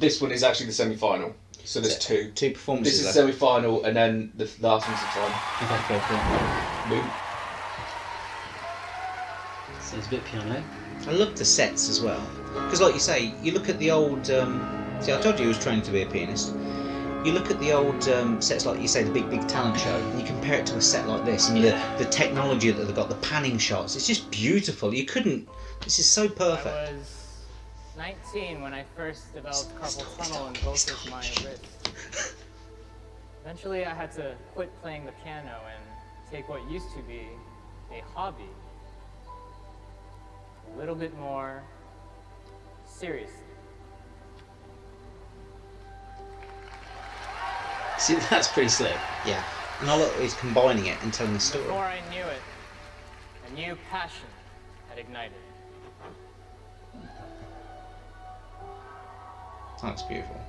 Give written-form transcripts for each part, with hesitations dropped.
this one is actually the semi-final. So there's two. Two performances. This is semi-final, and then the last one's the final. Okay, cool. Boom. So it's a bit piano. I love the sets as well. Because like you say, you look at the old... see, I told you I was training to be a pianist. You look at the old sets, like you say, the big talent show, and you compare it to a set like this, and the technology that they've got, the panning shots, it's just beautiful. You couldn't... This is so perfect. I was 19 when I first developed carpal tunnel in both of my wrists. Eventually I had to quit playing the piano and take what used to be a hobby a little bit more seriously. See, that's pretty slick. Yeah. And I love is combining it and telling the story. Before I knew it, a new passion had ignited. That's beautiful.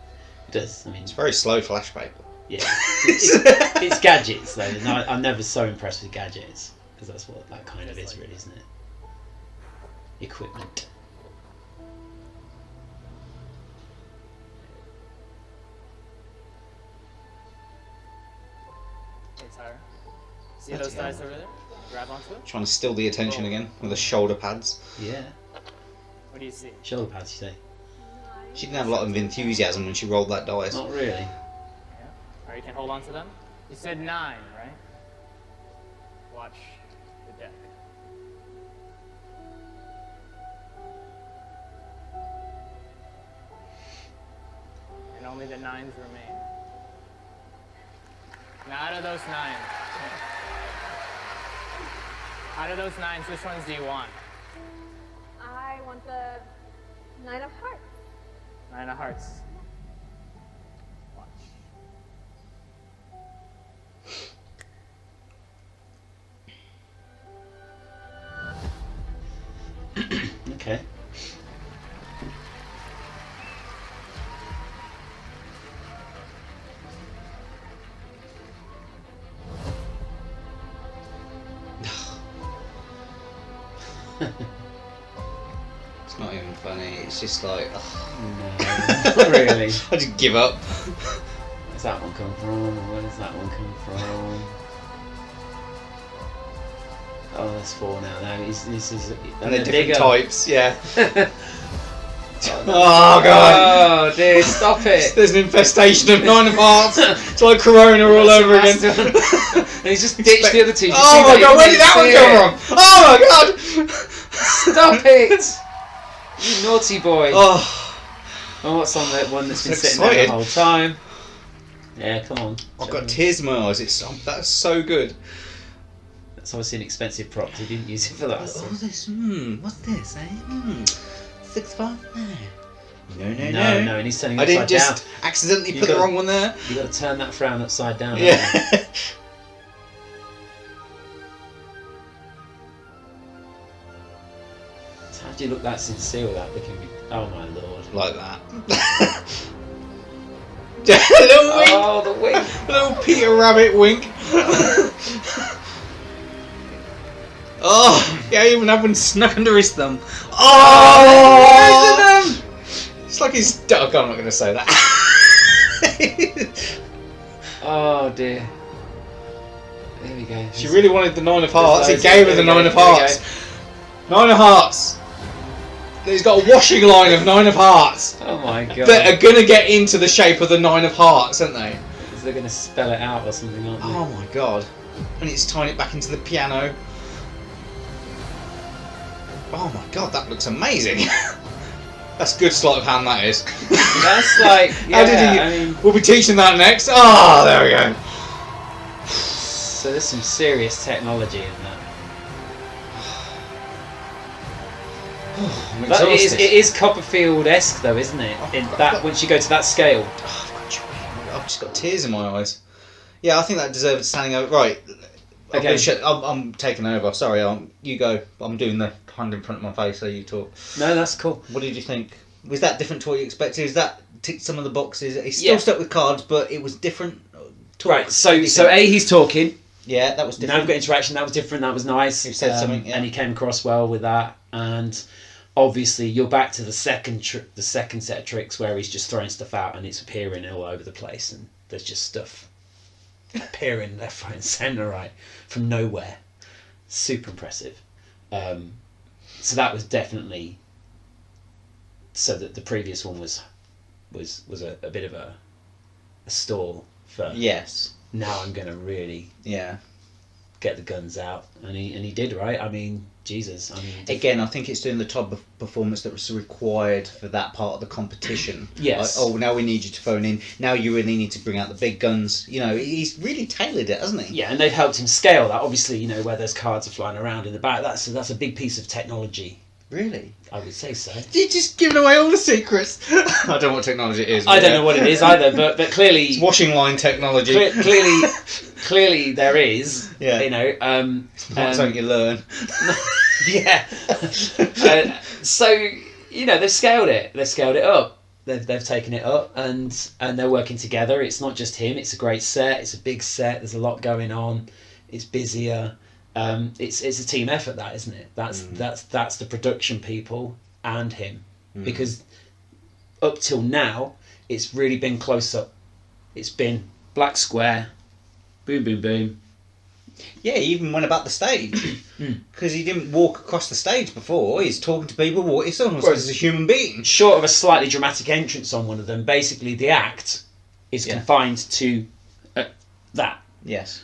It does. I mean, It's very slow flash paper. yeah. It's gadgets though. And I'm never so impressed with gadgets because that's what that kind of is, really, isn't it? Equipment. Hey, Tyra. See those dice over there? Grab onto it. Trying to still the attention again with the shoulder pads. Yeah. What do you see? Shoulder pads, you say? She didn't have a lot of enthusiasm when she rolled that dice. Not really. Yeah. Or you can hold on to them. You said 9, right? Watch the deck. And only the 9s remain. Now out of those 9s, which ones do you want? I want the 9 of hearts. 9 of hearts. Watch. Okay. It's not even funny. It's just like, No, not really. I just give up. Where's that one come from? Where does that one come from? Oh, that's 4 now. No, this is. And they're different bigger. types, yeah. Oh god! Oh dear, stop it! There's an infestation of 9 of hearts. It's like Corona all over again. And he's just ditched the other two. Did you Oh see my that? god, You where did didn't that one see come it. from? Oh my god! Stop it! You naughty boy. Oh, Oh, what's on that one that's been So sitting there excited. the whole time? Yeah, come on. I've got tears in my eyes. That's so good. That's obviously an expensive prop. He didn't use it for that. Oh, this, what's this, eh? 6-5? No, No, and he's turning it I upside didn't down. just accidentally You put the gotta- wrong one there. You got to turn that frown upside down. Yeah. haven't you? How do you look that sincere without looking? Oh my lord! Like that. Little wink. Oh, the wing. Little Peter Rabbit wink. Oh, yeah, even that one snuck under his thumb. Oh! It's like his duck. I'm not going to say that. Oh dear. There we go. She really wanted the 9 of hearts. He There's gave her those. the There 9 we of go, there we hearts. 9 of hearts. He's got a washing line of 9 of hearts Oh my god. that are going to get into the shape of the 9 of hearts, aren't they? They're going to spell it out or something, aren't they? Oh my god. And it's tying it back into the piano. Oh my god, that looks amazing. That's good sleight of hand, that is. That's like, yeah. How did he, I mean, we'll be teaching that next. Oh, there we go. so there's some serious technology in that. I'm But exhausted. it is Copperfield-esque, though, isn't it? In that once you go to that scale. Oh, I've got joy. I've just got tears in my eyes. Yeah, I think that deserves standing over. Right. Okay. I'm taking over. Sorry, you go. I'm doing the hand in front of my face so you talk. No, that's cool. What did you think? Was that different to what you expected? Is that ticked some of the boxes? He's still stuck with cards, but it was different. Talk. Right. So A, he's talking. Yeah, that was Now different. we've got interaction. That was different. That was nice. He said something, yeah. and he came across well with that. And obviously you're back to the second set of tricks where he's just throwing stuff out and it's appearing all over the place, and there's just stuff appearing left, right, and centre, right, from nowhere. Super impressive. So that was definitely, so that the previous one was a bit of a stall for. Yes. Now I'm gonna really get the guns out, and he did, right. I mean, Jesus. I mean, again, I think it's doing the type of performance that was required for that part of the competition. Yes. Like, oh, now we need you to phone in. Now you really need to bring out the big guns. You know, he's really tailored it, hasn't he? Yeah, and they've helped him scale that. Obviously, you know, where those cards are flying around in the back. That's a big piece of technology. Really? I would say so. You're just giving away all the secrets. I don't know what technology it is. I don't know what it is either, but clearly it's washing line technology. Clearly there is. Yeah. You know. Not something you learn. Yeah. So you know they've scaled it. They've scaled it up. They've taken it up, and they're working together. It's not just him. It's a great set. It's a big set. There's a lot going on. It's busier. It's a team effort, that, isn't it? That's the production people and him, because up till now it's really been close up. It's been black square, boom, boom, boom. Yeah, he even went about the stage because he didn't walk across the stage before. He's talking to people. He's almost as a human being. Short of a slightly dramatic entrance on one of them, basically the act is confined to that. Yes.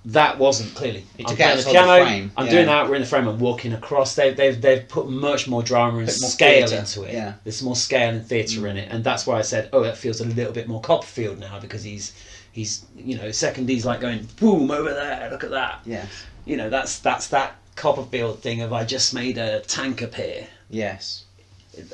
That wasn't clearly. He I'm took playing it the outside piano. the frame. I'm doing that. We're in the frame. I'm walking across. They've put much more drama and Bit more scale theatre, into it. yeah. There's more scale and theatre in it, and that's why I said, oh, that feels a little bit more Copperfield now, because he's you know, second he's like going boom over there. Look at that. Yeah. You know, that's that Copperfield thing of I just made a tank appear. Yes.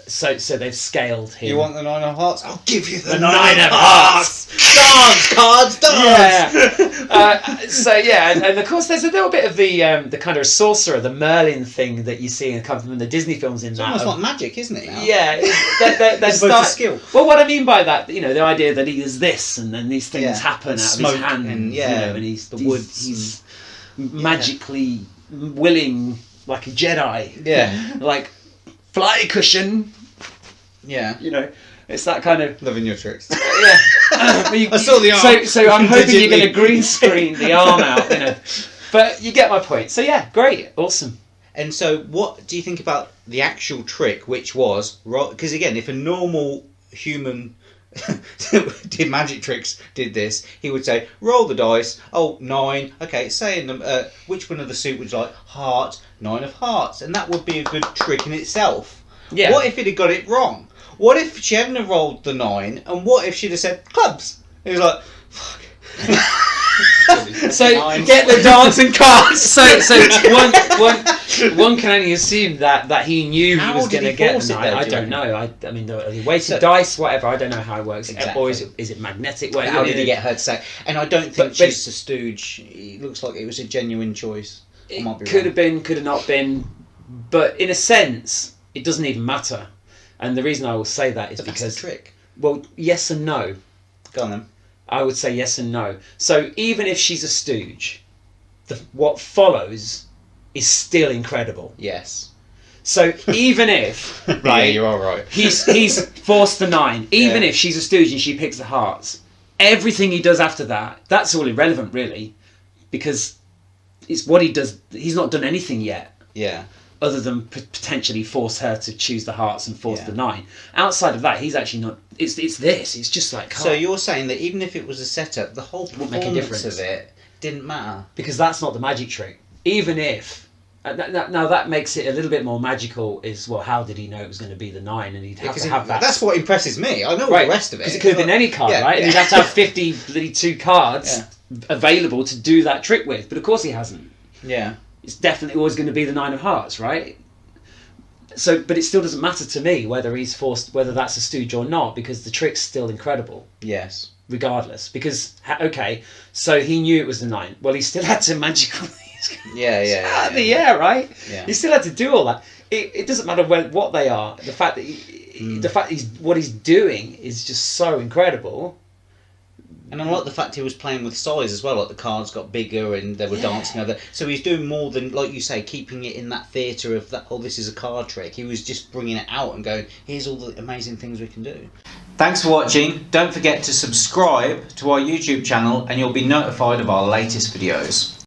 So they've scaled him. You want the 9 of hearts? I'll give you the The 9 9 of of hearts. Dance cards, dance. Yeah. So yeah, and of course there's a little bit of the kind of sorcerer, the Merlin thing that you see in from the Disney films in It's that. almost like magic, isn't it? Now? Yeah, they're It's both a skill. Well, what I mean by that, you know, the idea that he is this, and then these things Yeah. happen And out smoke of his hand, and, you know, and the woods. He's magically willing, like a Jedi. Yeah. Like fly cushion. Yeah. You know, it's that kind of. Loving your tricks. Yeah. I saw the arm. So I'm hoping you're going to Digitally. green screen the arm out, you know. But you get my point. So yeah, great, awesome. And so, what do you think about the actual trick, which was... Because again, if a normal human did magic tricks, did this, he would say, roll the dice, 9, okay, say in the, which one of the suit would you like? Heart, 9 of hearts. And that would be a good trick in itself. Yeah. What if he'd have got it wrong? What if she hadn't have rolled the 9, and what if she'd have said clubs? He was like, fuck. So get the dancing cards. So one can only assume that he knew How he was did going to he get force the it nine. though, I do you don't know. I mean, the weighted So- dice, whatever. I don't know how it works. Exactly. Or is it magnetic? How did he get her to say? And I don't think But- she's a stooge. It looks like it was a genuine choice. I might be It could wrong. have been, could have not been, but in a sense, it doesn't even matter. And the reason I will say that is But that's because, the trick. well, yes and no. Go on then. I would say yes and no. So even if she's a stooge, what follows is still incredible. Yes. So even if, Yeah, right, you're all right. he's forced the 9, even Yeah. if she's a stooge and she picks the hearts, everything he does after that, that's all irrelevant really, because it's what he does. He's not done anything yet. Yeah. Other than potentially force her to choose the hearts and force Yeah. the 9. Outside of that, he's actually not. It's this. It's just like. So you're saying that even if it was a setup, the whole Won't make a performance difference. of it didn't matter. Because that's not the magic trick. Even if. Now that makes it a little bit more magical. Is well, how did he know it was going to be the 9? And he'd have to have that. That's what impresses me. I know right, the rest of it. because it could have been any card, Yeah, right? yeah. And he'd have to have 52 cards available to do that trick with. But of course he hasn't. Yeah. It's definitely always going to be the 9 of hearts, right? So, but it still doesn't matter to me whether he's forced, whether that's a stooge or not, because the trick's still incredible, Yes. regardless. Because okay, so he knew it was the 9. Well, he still had to magically Yeah. out of the air, right? Yeah. He still had to do all that. It doesn't matter what they are. The fact that what he's doing is just so incredible And I like the fact he was playing with size as well, like the cards got bigger and they were dancing over. So he's doing more than, like you say, keeping it in that theatre of that, oh, this is a card trick. He was just bringing it out and going, here's all the amazing things we can do. Thanks for watching. Don't forget to subscribe to our YouTube channel and you'll be notified of our latest videos.